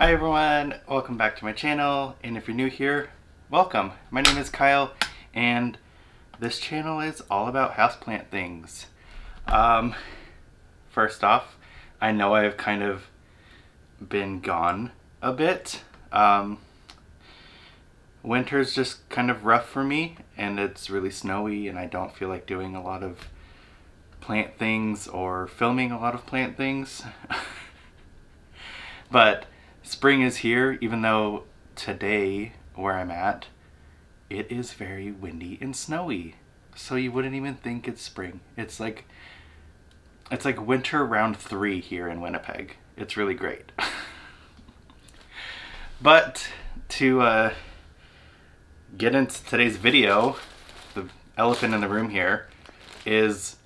Hi everyone, welcome back to my channel, and if you're new here, welcome. My name is Kyle, and this channel is all about houseplant things. First off, I know I've kind of been gone a bit. Winter's just kind of rough for me, and it's really snowy, and I don't feel like doing a lot of plant things or filming a lot of plant things. But spring is here, even though today, where I'm at, it is very windy and snowy. So you wouldn't even think it's spring. It's like winter round 3 here in Winnipeg. It's really great. But to get into today's video, the elephant in the room here is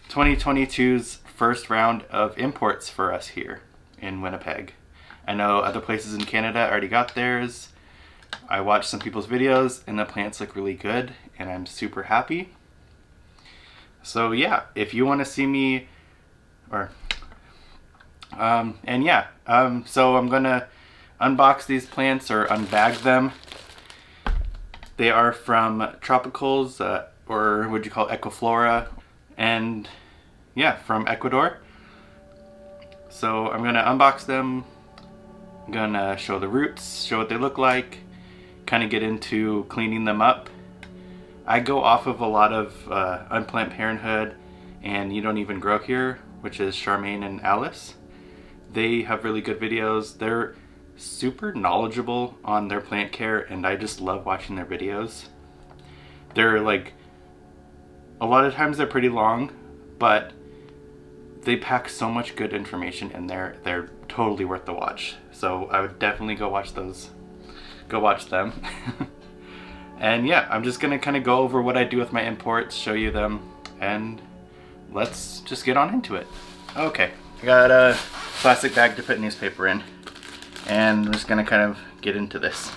2022's first round of imports for us here in Winnipeg. I know other places in Canada already got theirs. I watched some people's videos and the plants look really good and I'm super happy. So yeah, if you want to see me, so I'm gonna unbox these plants or unbag them. They are from Tropicals, or what you call Equaflora, and yeah, from Ecuador. So I'm gonna unbox them. I'm gonna show the roots, show what they look like, kind of get into cleaning them up. I go off of a lot of Unplant Parenthood and You Don't Even Grow Here, which is Charmaine and Alice. They have really good videos. They're super knowledgeable on their plant care and I just love watching their videos. They're like, a lot of times they're pretty long, but they pack so much good information in there. They're totally worth the watch. So I would definitely go watch those. Go watch them. And yeah, I'm just gonna kind of go over what I do with my imports, show you them, and let's just get on into it. Okay, I got a plastic bag to put newspaper in, and I'm just gonna kind of get into this.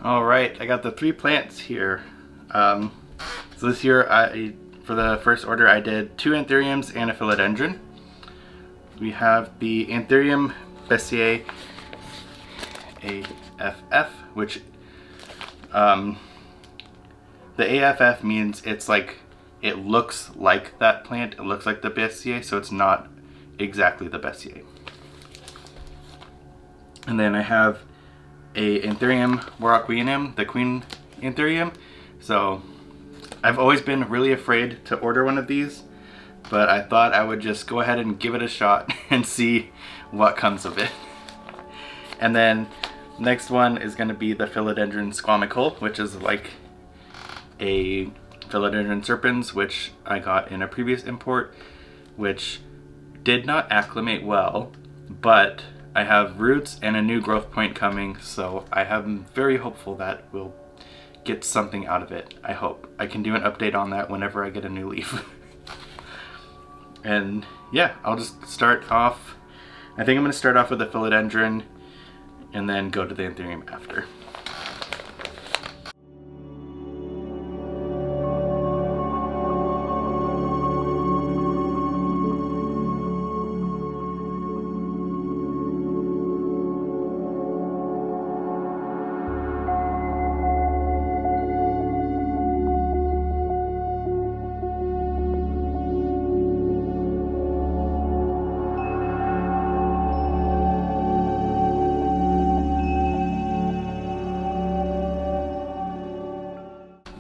Alright, I got the 3 plants here. So this year, for the first order, I did 2 anthuriums and a philodendron. We have the Anthurium Bessier AFF, which the AFF means it's like, it looks like that plant, it looks like the Bessier, so it's not exactly the Bessier. And then I have a Anthurium warocqueanum, the queen Anthurium. So I've always been really afraid to order one of these, but I thought I would just go ahead and give it a shot and see what comes of it. And then next one is going to be the Philodendron squamical, which is like a Philodendron serpens, which I got in a previous import, which did not acclimate well, but I have roots and a new growth point coming, so I am very hopeful that we'll get something out of it. I hope. I can do an update on that whenever I get a new leaf. And yeah, I'll just start off. I think I'm going to start off with the philodendron and then go to the anthurium after.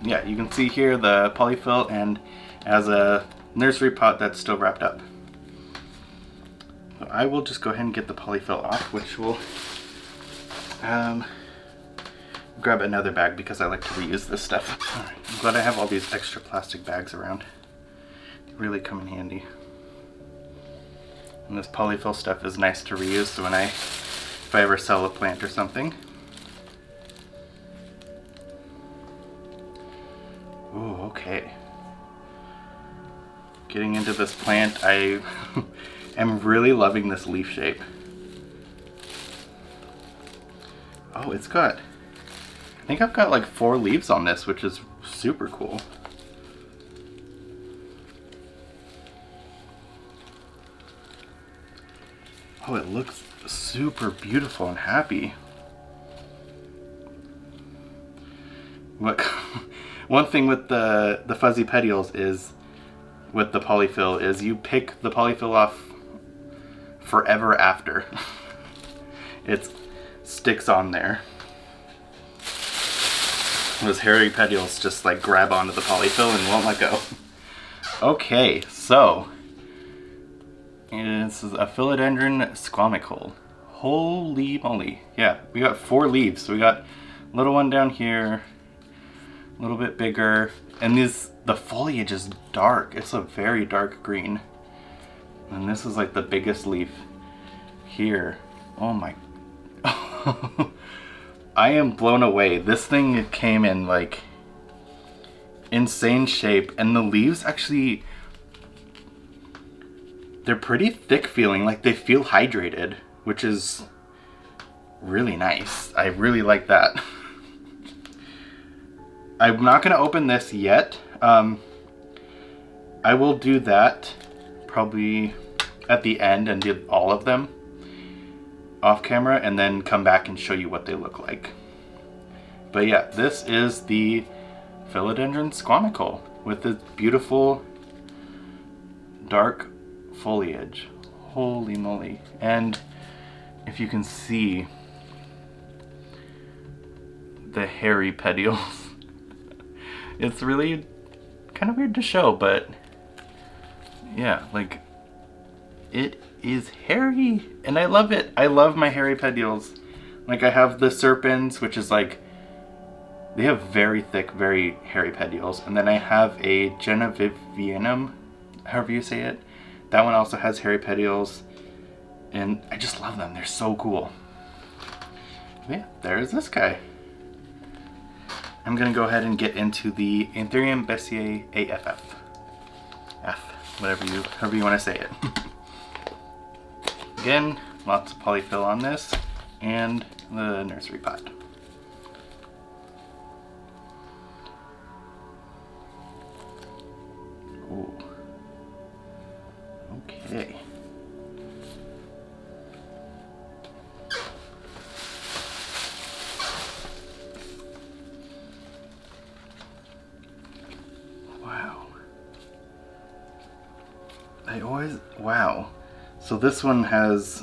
Yeah, you can see here the polyfill and as a nursery pot that's still wrapped up. So I will just go ahead and get the polyfill off, which will grab another bag because I like to reuse this stuff. Alright, I'm glad I have all these extra plastic bags around. They really come in handy. And this polyfill stuff is nice to reuse, so when if I ever sell a plant or something. Ooh, okay. Getting into this plant, I am really loving this leaf shape. Oh, it's got, I think I've got like 4 leaves on this, which is super cool. Oh, it looks super beautiful and happy. What? One thing with the fuzzy petioles is, with the polyfill, is you pick the polyfill off forever after. It sticks on there. Those hairy petioles just like grab onto the polyfill and won't let go. Okay, so this is a philodendron squamicle. Holy moly. Yeah, we got 4 leaves. So we got a little one down here, a little bit bigger, and the foliage is dark. It's a very dark green. And this is like the biggest leaf here. Oh my. I am blown away. This thing came in like insane shape, and the leaves actually, they're pretty thick feeling, like they feel hydrated, which is really nice. I really like that. I'm not gonna open this yet. I will do that probably at the end and do all of them off camera and then come back and show you what they look like. But yeah, this is the philodendron squamicle with this beautiful dark foliage. Holy moly. And if you can see the hairy petioles, it's really kind of weird to show, but yeah, like it is hairy and I love it. I love my hairy petioles. Like I have the serpens, which is like, they have very thick, very hairy petioles. And then I have a Genevivianum, however you say it. That one also has hairy petioles. And I just love them. They're so cool. Yeah, there's this guy. I'm gonna go ahead and get into the Anthurium Bessiae AFF. However you want to say it. Again, lots of polyfill on this, and the nursery pot. Ooh. Okay. Wow. Wow. So this one has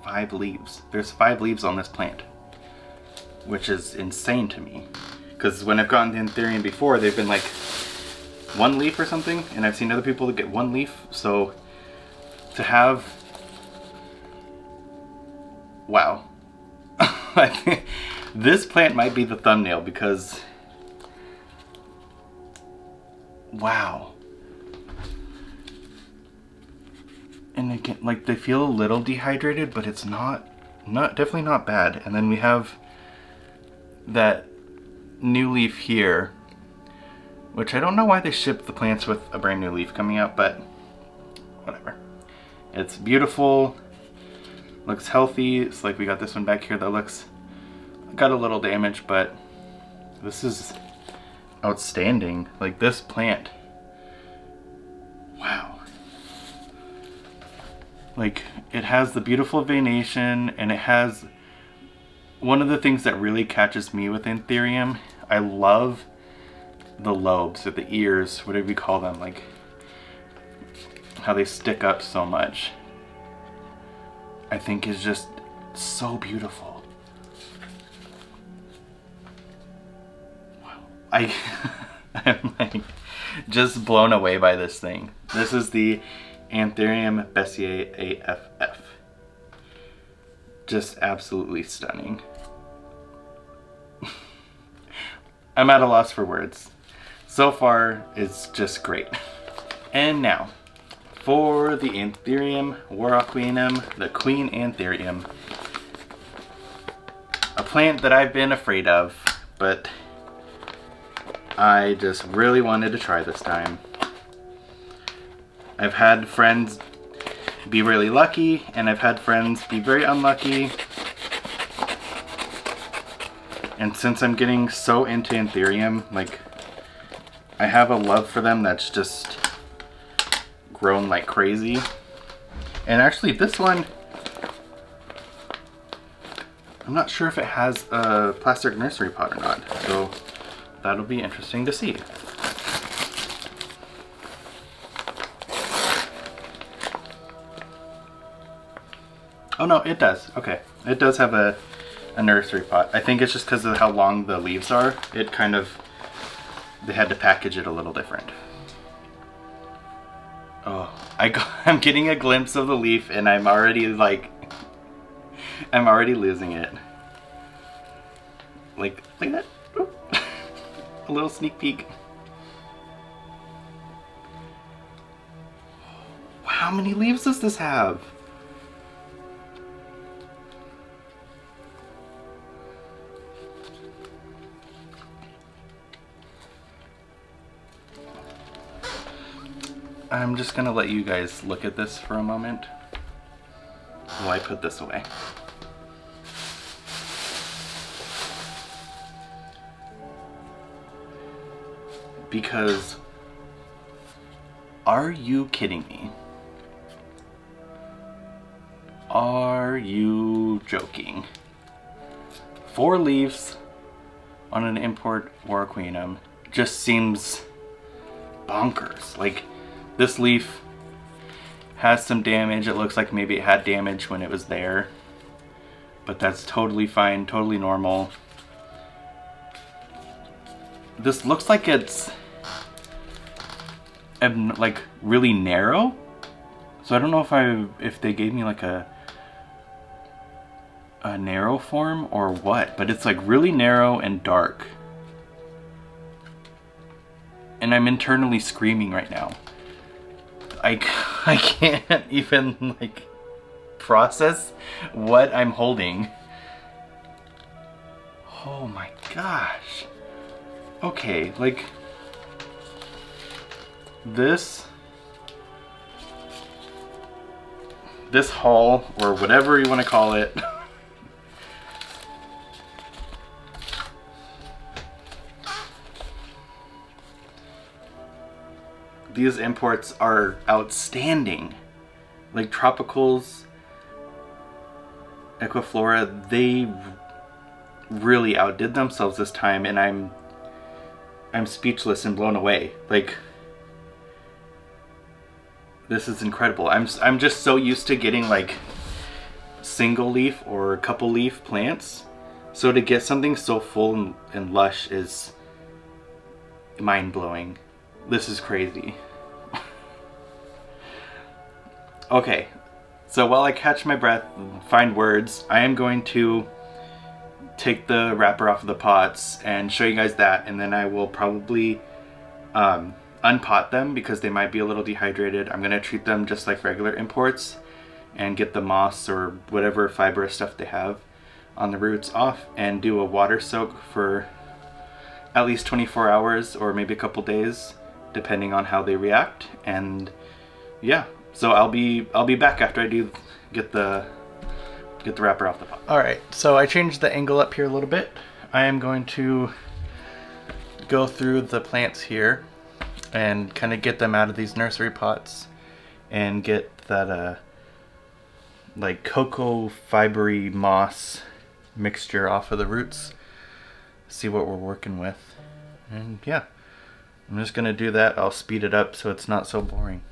5 leaves. There's 5 leaves on this plant, which is insane to me. Because when I've gotten the Anthurium before, they've been like 1 leaf or something, and I've seen other people that get 1 leaf. So to have, wow. I think this plant might be the thumbnail because, wow. And again, like they feel a little dehydrated, but it's definitely not bad. And then we have that new leaf here, which I don't know why they ship the plants with a brand new leaf coming out, but whatever. It's beautiful, looks healthy. It's like we got this one back here that got a little damage, but this is outstanding. Like this plant, wow. Like it has the beautiful venation, and it has one of the things that really catches me with Anthurium. I love the lobes or the ears, whatever you call them, like how they stick up so much. I think is just so beautiful. Wow. I'm like just blown away by this thing. This is the Anthurium Bessiae AFF. Just absolutely stunning. I'm at a loss for words. So far, it's just great. And now, for the Anthurium warocqueanum, the Queen Anthurium. A plant that I've been afraid of, but I just really wanted to try this time. I've had friends be really lucky, and I've had friends be very unlucky. And since I'm getting so into Anthurium, like, I have a love for them that's just grown like crazy. And actually this one, I'm not sure if it has a plastic nursery pot or not, so that'll be interesting to see. Oh no, it does. Okay, it does have a nursery pot. I think it's just because of how long the leaves are. It kind of, they had to package it a little different. Oh, I'm getting a glimpse of the leaf and I'm already like, I'm already losing it. Like that. Oop. A little sneak peek. How many leaves does this have? I'm just gonna let you guys look at this for a moment while I put this away. Because, are you kidding me? Are you joking? 4 leaves on an import Warqueenum just seems bonkers. Like, this leaf has some damage. It looks like maybe it had damage when it was there, but that's totally fine, totally normal. This looks like it's like really narrow, so I don't know if they gave me like a narrow form or what, but it's like really narrow and dark, and I'm internally screaming right now. I can't even like process what I'm holding. Oh my gosh. Okay, like this haul, or whatever you want to call it, these imports are outstanding. Like Tropicals, Equaflora, they really outdid themselves this time, and I'm speechless and blown away. Like, this is incredible. I'm just so used to getting like single leaf or couple leaf plants, so to get something so full and lush is mind-blowing. This is crazy. Okay, so while I catch my breath and find words, I am going to take the wrapper off of the pots and show you guys that, and then I will probably unpot them because they might be a little dehydrated. I'm going to treat them just like regular imports and get the moss or whatever fibrous stuff they have on the roots off, and do a water soak for at least 24 hours or maybe a couple days depending on how they react. And yeah, so I'll be back after I do get the wrapper off the pot. Alright, so I changed the angle up here a little bit. I am going to go through the plants here and kind of get them out of these nursery pots and get that like cocoa fibery moss mixture off of the roots. See what we're working with. And yeah, I'm just gonna do that. I'll speed it up so it's not so boring.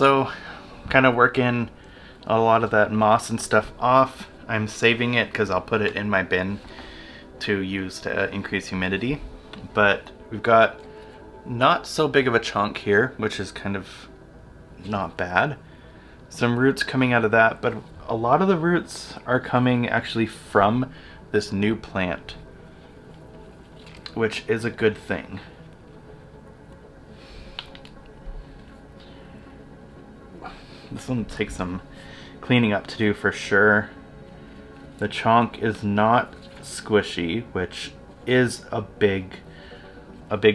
So kind of working a lot of that moss and stuff off. I'm saving it because I'll put it in my bin to use to increase humidity. But we've got not so big of a chunk here, which is kind of not bad. Some roots coming out of that, but a lot of the roots are coming actually from this new plant, which is a good thing. This one takes some cleaning up to do for sure. The chonk is not squishy, which is a big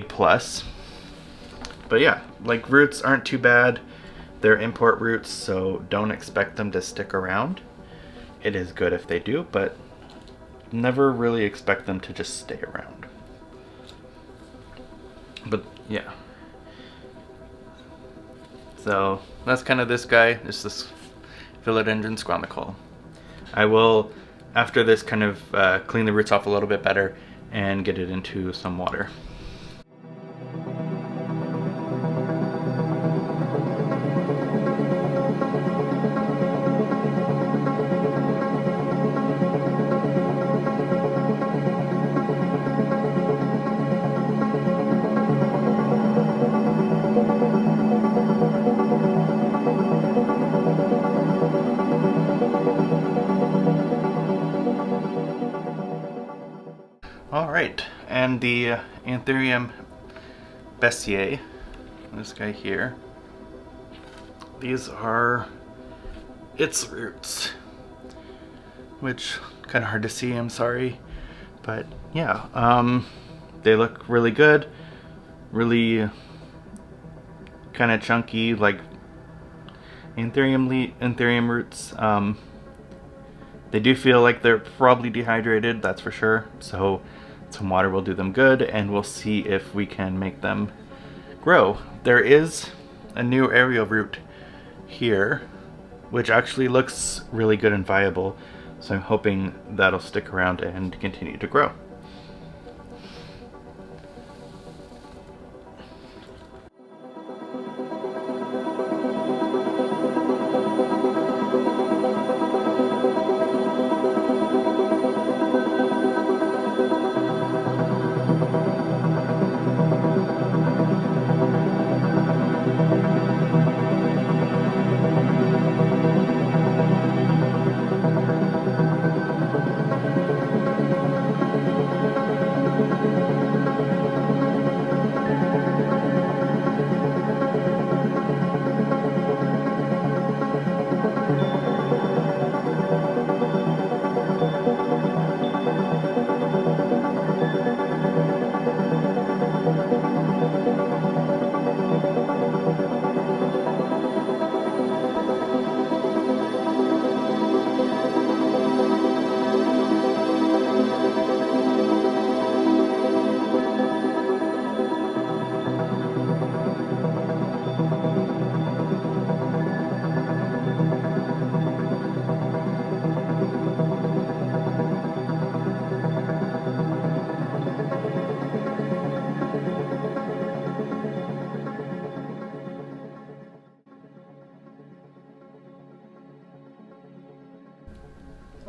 plus. But yeah, like roots aren't too bad. They're import roots, so don't expect them to stick around. It is good if they do, but never really expect them to just stay around. But yeah. So that's kind of this guy. It's this philodendron squamicle. I will, after this, kind of clean the roots off a little bit better and get it into some water. Alright, and the Anthurium Bessier, this guy here, these are its roots, which kind of hard to see, I'm sorry, but yeah, they look really good, really kind of chunky, like Anthurium roots. They do feel like they're probably dehydrated, that's for sure, so some water will do them good, and we'll see if we can make them grow. There is a new aerial root here, which actually looks really good and viable, so I'm hoping that'll stick around and continue to grow.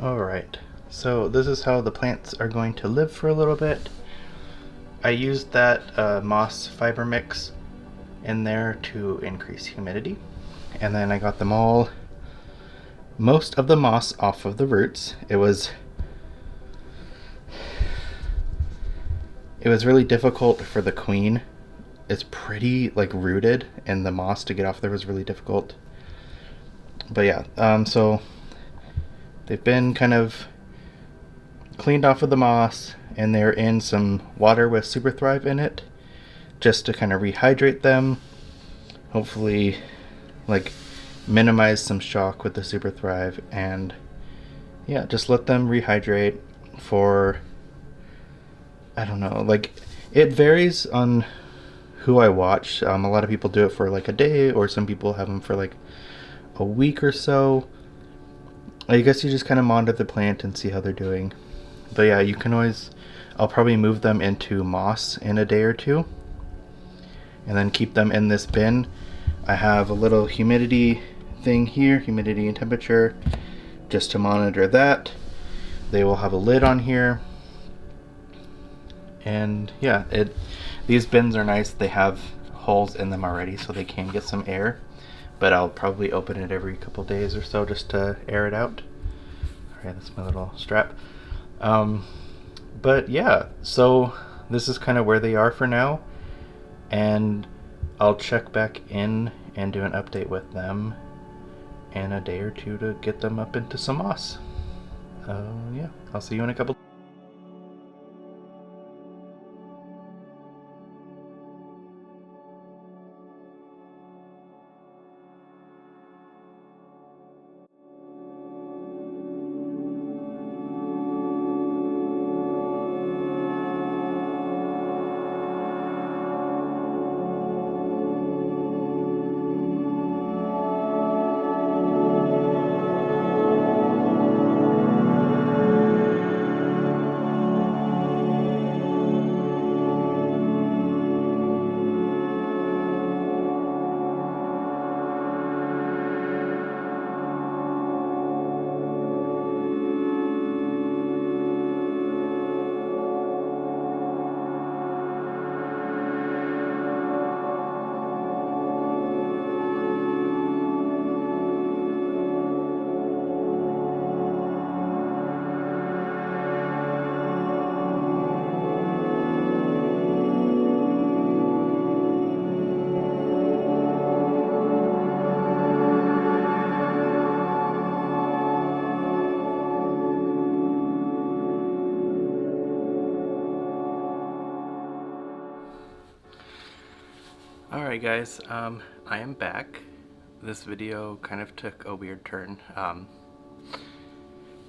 Alright, so this is how the plants are going to live for a little bit. I used that moss fiber mix in there to increase humidity, and then I got them all, most of the moss off of the roots. It was really difficult for the queen. It's pretty like rooted, and the moss to get off there was really difficult. But yeah, so they've been kind of cleaned off of the moss, and they're in some water with Supertrhrive in it, just to kind of rehydrate them. Hopefully, like, minimize some shock with the Supertrhrive, and yeah, just let them rehydrate for, I don't know, like, it varies on who I watch. A lot of people do it for like a day, or some people have them for like a week or so. I guess you just kind of monitor the plant and see how they're doing. But yeah, you can always, I'll probably move them into moss in a day or two, and then keep them in this bin I have a little humidity thing here, humidity and temperature, just to monitor that. They will have a lid on here. And yeah, these bins are nice. They have holes in them already so they can get some air, but I'll probably open it every couple days or so just to air it out. Alright, that's my little strap. But yeah, so this is kind of where they are for now, and I'll check back in and do an update with them in a day or two to get them up into some moss. Yeah, I'll see you in a couple. Alright guys, I am back. This video kind of took a weird turn.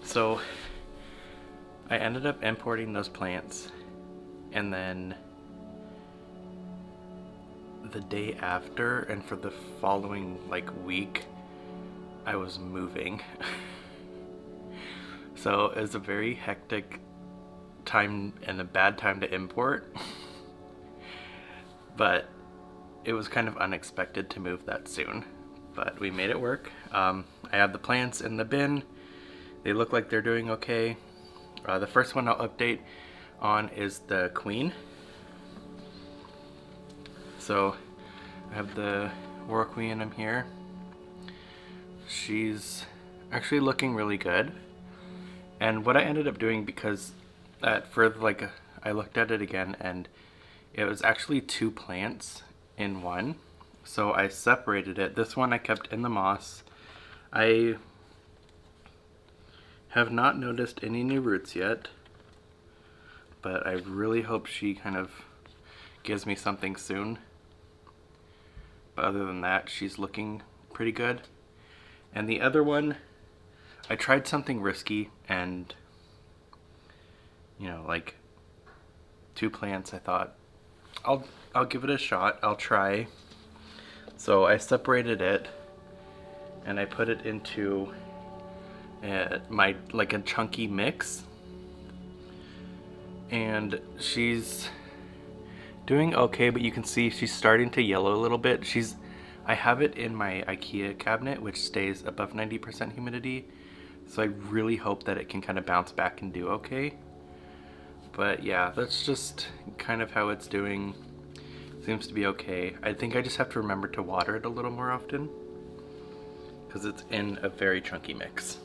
So I ended up importing those plants, and then the day after and for the following week I was moving. So it was a very hectic time and a bad time to import. But it was kind of unexpected to move that soon, but we made it work. I have the plants in the bin. They look like they're doing okay. The first one I'll update on is the queen. So I have the war queen in here. She's actually looking really good. And what I ended up doing, because at first I looked at it again and it was actually 2 plants in one, so I separated it. This one I kept in the moss. I have not noticed any new roots yet, but I really hope she kind of gives me something soon. But other than that, she's looking pretty good. And the other one, I tried something risky, and 2 plants, I thought I'll give it a shot. I'll try. So I separated it and I put it into a chunky mix, and she's doing okay, but you can see she's starting to yellow a little bit. I have it in my IKEA cabinet, which stays above 90% humidity, so I really hope that it can kind of bounce back and do okay. But yeah, that's just kind of how it's doing. Seems to be okay. I think I just have to remember to water it a little more often, because it's in a very chunky mix.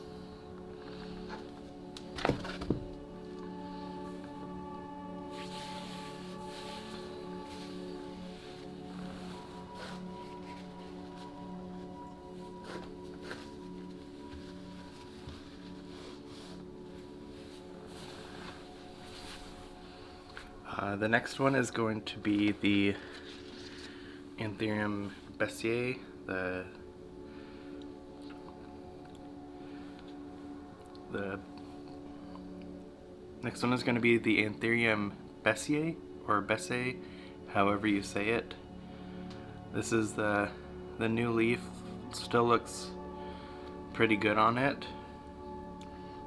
The next one is going to be the Anthurium Bessier. The next one is going to be the Anthurium Bessier, or Bessier, however you say it. This is the new leaf. Still looks pretty good on it.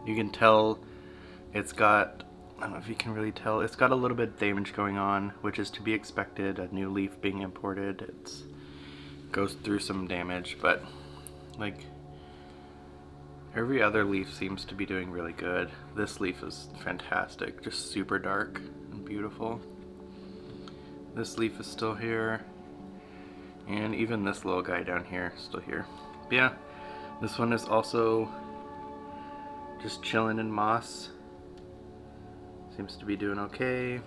You can tell it's got, I don't know if you can really tell, it's got a little bit of damage going on, which is to be expected. A new leaf being imported, goes through some damage, but like every other leaf seems to be doing really good. This leaf is fantastic, just super dark and beautiful. This leaf is still here, and even this little guy down here is still here. But yeah, this one is also just chilling in moss. Seems to be doing okay.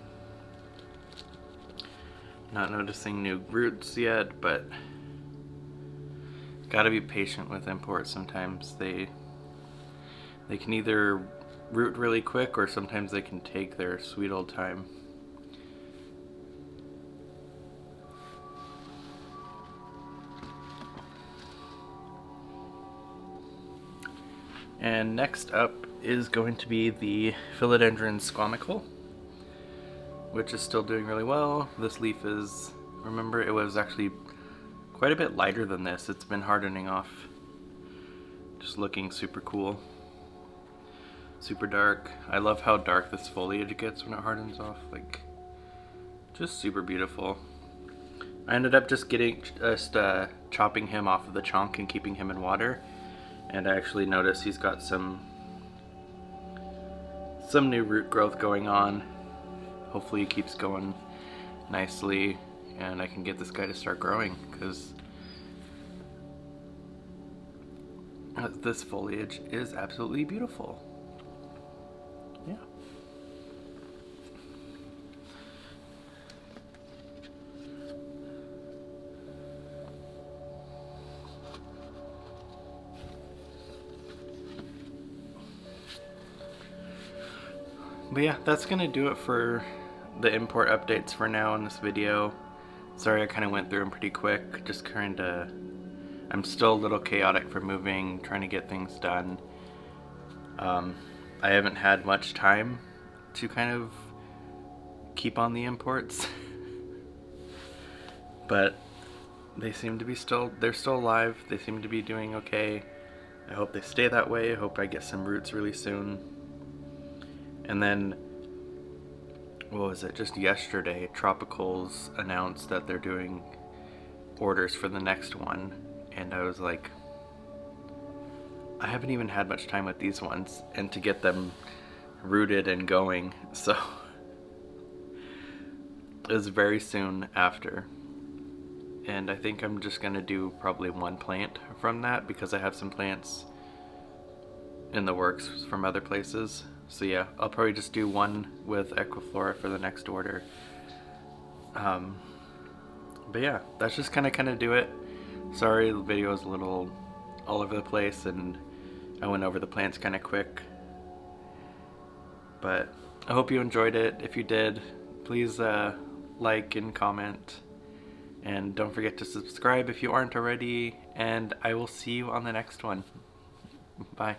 Not noticing new roots yet, but gotta be patient with imports. Sometimes they can either root really quick, or sometimes they can take their sweet old time. And next up is going to be the Philodendron squamicle, which is still doing really well. This leaf is, remember, it was actually quite a bit lighter than this. It's been hardening off. Just looking super cool. Super dark. I love how dark this foliage gets when it hardens off. Like, just super beautiful. I ended up just chopping him off of the chunk and keeping him in water. And I actually noticed he's got some new root growth going on. Hopefully he keeps going nicely and I can get this guy to start growing, because this foliage is absolutely beautiful. Yeah. But yeah, that's gonna do it for the import updates for now in this video. Sorry I kind of went through them pretty quick, just I'm still a little chaotic for moving, trying to get things done. I haven't had much time to kind of keep on the imports. But they seem to be they're still alive, they seem to be doing okay. I hope they stay that way. I hope I get some roots really soon. And then, what was it, just yesterday, Tropicals announced that they're doing orders for the next one, and I was like, I haven't even had much time with these ones, and to get them rooted and going, so it was very soon after. And I think I'm just gonna do probably one plant from that, because I have some plants in the works from other places. So yeah, I'll probably just do one with Equaflora for the next order. But yeah, that's just kind of do it. Sorry, the video is a little all over the place and I went over the plants kind of quick. But I hope you enjoyed it. If you did, please like and comment. And don't forget to subscribe if you aren't already. And I will see you on the next one. Bye.